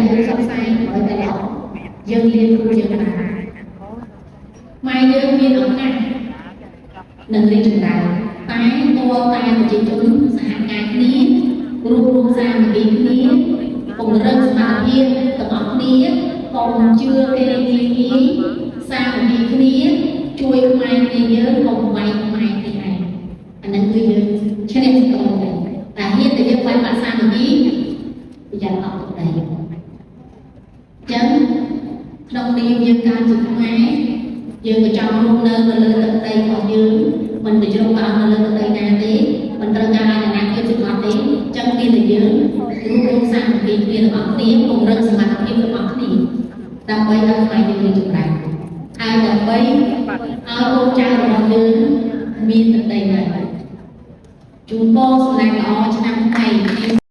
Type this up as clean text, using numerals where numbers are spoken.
យើងសង្ស័យឲ្យតែល្អយើងរៀនគ្រូយើងបានម៉ែយើងមានអំណាចនឹងរីកចម្រើនតែតតែប្រជាជនសហការគ្នារួមសាមគ្គីគ្នាពង្រឹងសមត្ថភាពទាំងអស់គ្នាកុំជឿគេងាយសាមគ្គីគ្នាជួយខ្មែរគ្នាយើងកុំវាយខ្មែរគ្នាឯងអានឹងគឺយើងឈ្នះសង្គ្រាមតែហ៊ានតែយើងវាយបាក់សាមគ្គីប្រយ័ត្នអត់ទៅដែរចឹងក្នុងនាមយើងការជាខ្មែរយើងក៏ចង់រស់នៅលើទឹកដីរបស់យើងមិនទៅជ្រុំបាំងនៅលើទឹកដីណាទេមិនត្រូវការអាណាភាពសម្បត្តិទេចឹងមានតែយើងរួមសាមគ្គីគ្នាទាំងអស់គ្នាពង្រឹងសមត្ថភាពរបស់គ្នាដើម្បីឲ្យខ្មែរយើងរីកចម្រើនហើយដើម្បីឲ្យកូនចៅរបស់យើងមានទឹកដីណាជូនពរសំណាងល្អឆ្នាំថ្មី